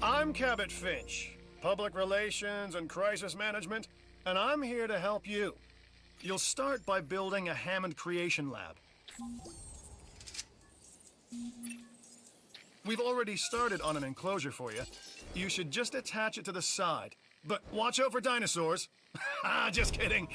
I'm Cabot Finch, Public Relations and Crisis Management, and I'm here to help you. You'll start by building a Hammond Creation Lab. We've already started on an enclosure for you. You should just attach it to the side. But watch out for dinosaurs. Just kidding.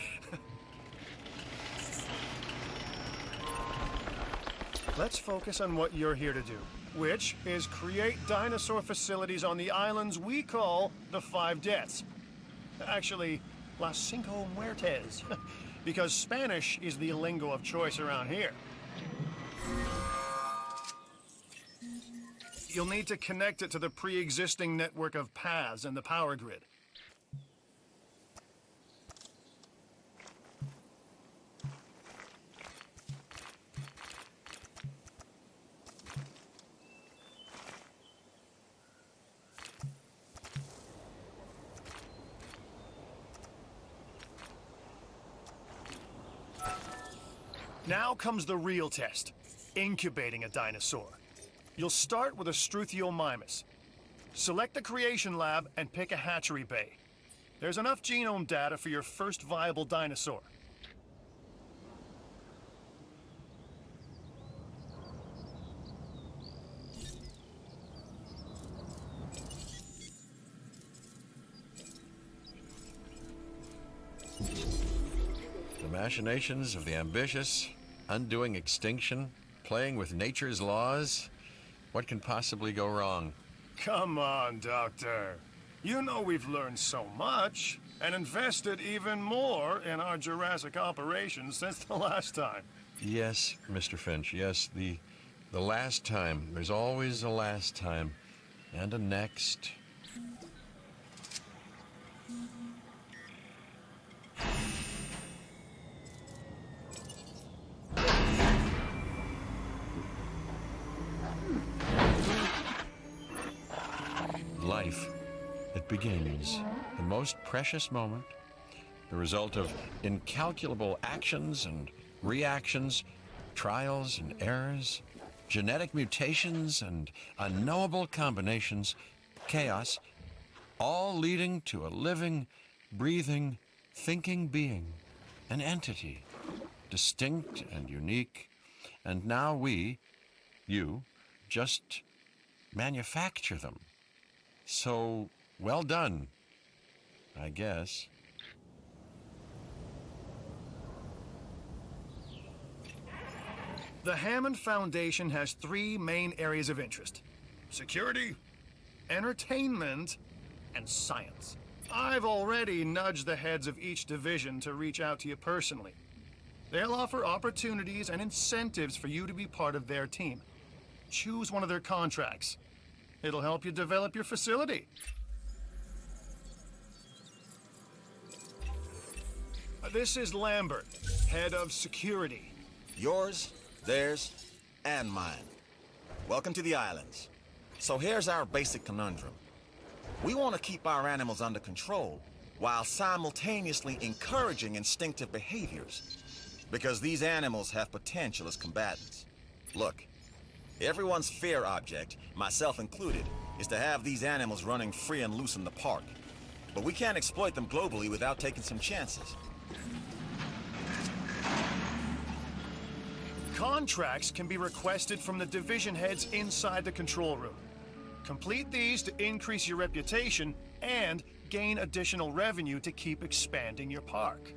Let's focus on what you're here to do, which is create dinosaur facilities on the islands we call the Five Deaths. Actually, Las Cinco Muertes, because Spanish is the lingo of choice around here. You'll need to connect it to the pre-existing network of paths and the power grid. Now comes the real test, incubating a dinosaur. You'll start with a Struthiomimus. Select the creation lab and pick a hatchery bay. There's enough genome data for your first viable dinosaur. The machinations of the ambitious, undoing extinction, playing with nature's laws. What can possibly go wrong? Come on, Doctor. You know we've learned so much and invested even more in our Jurassic operations since the last time. Yes, Mr. Finch, yes, the last time. There's always a last time. And a next. Life. It begins. The most precious moment. The result of incalculable actions and reactions, trials and errors, genetic mutations and unknowable combinations, chaos, all leading to a living, breathing, thinking being, an entity, distinct and unique. And now we, you, just manufacture them. So, well done, I guess. The Hammond Foundation has three main areas of interest: security, entertainment, and science. I've already nudged the heads of each division to reach out to you personally. They'll offer opportunities and incentives for you to be part of their team. Choose one of their contracts. It'll help you develop your facility. This is Lambert, head of security. Yours, theirs, and mine. Welcome to the islands. So here's our basic conundrum. We want to keep our animals under control while simultaneously encouraging instinctive behaviors, because these animals have potential as combatants. Look, everyone's fear object, myself included, is to have these animals running free and loose in the park. But we can't exploit them globally without taking some chances. Contracts can be requested from the division heads inside the control room. Complete these to increase your reputation and gain additional revenue to keep expanding your park.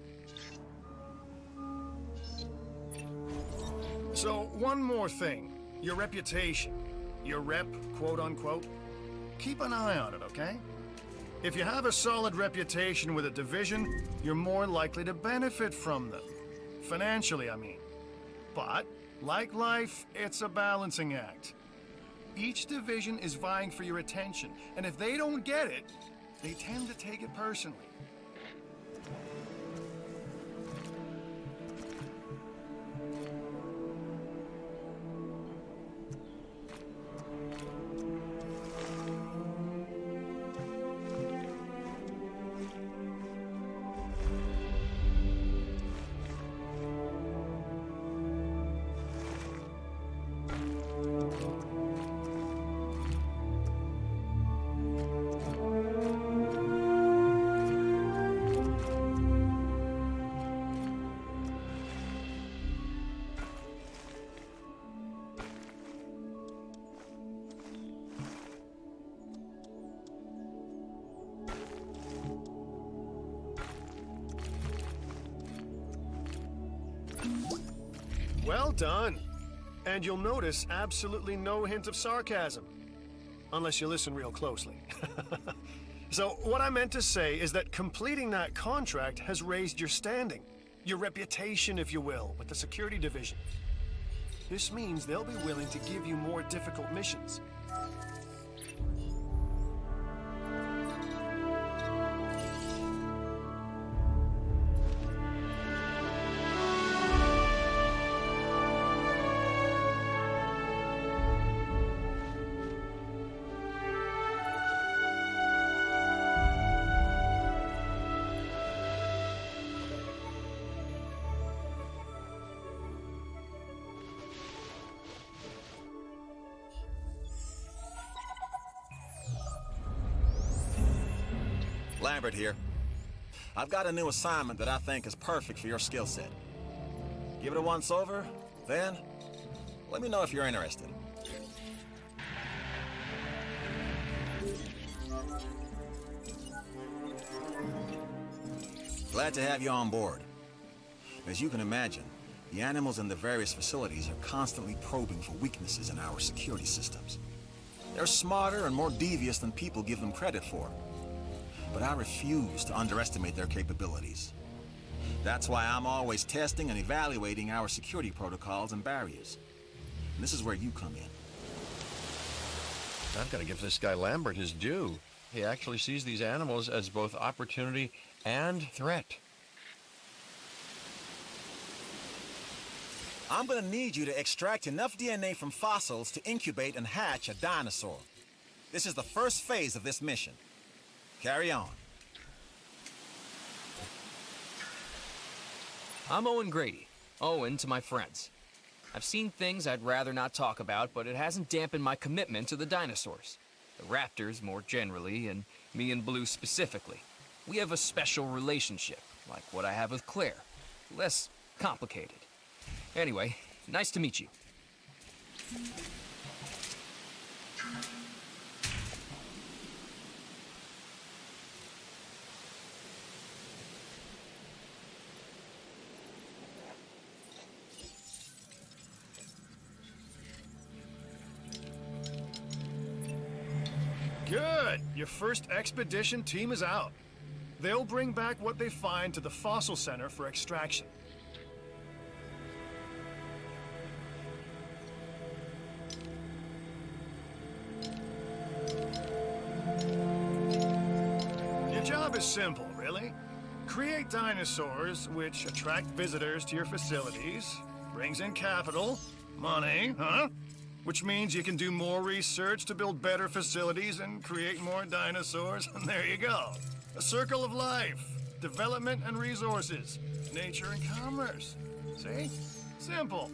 So, one more thing. Your reputation. Your rep, quote unquote. Keep an eye on it, okay? If you have a solid reputation with a division, you're more likely to benefit from them. Financially, I mean. But, like life, it's a balancing act. Each division is vying for your attention, and if they don't get it, they tend to take it personally. Well done. And you'll notice absolutely no hint of sarcasm. Unless you listen real closely. So, what I meant to say is that completing that contract has raised your standing. Your reputation, if you will, with the security division. This means they'll be willing to give you more difficult missions. Lambert here. I've got a new assignment that I think is perfect for your skill set. Give it a once over, then let me know if you're interested. Glad to have you on board. As you can imagine, the animals in the various facilities are constantly probing for weaknesses in our security systems. They're smarter and more devious than people give them credit for. But I refuse to underestimate their capabilities. That's why I'm always testing and evaluating our security protocols and barriers. And this is where you come in. I've got to give this guy Lambert his due. He actually sees these animals as both opportunity and threat. I'm gonna need you to extract enough DNA from fossils to incubate and hatch a dinosaur. This is the first phase of this mission. Carry on. I'm Owen Grady. Owen to my friends. I've seen things I'd rather not talk about, but it hasn't dampened my commitment to the dinosaurs. The raptors more generally, and me and Blue specifically. We have a special relationship, like what I have with Claire. Less complicated. Anyway, nice to meet you. Good! Your first expedition team is out. They'll bring back what they find to the fossil center for extraction. Your job is simple, really. Create dinosaurs which attract visitors to your facilities, brings in capital, money, huh? Which means you can do more research to build better facilities and create more dinosaurs, and there you go. A circle of life, development and resources, nature and commerce. See? Simple.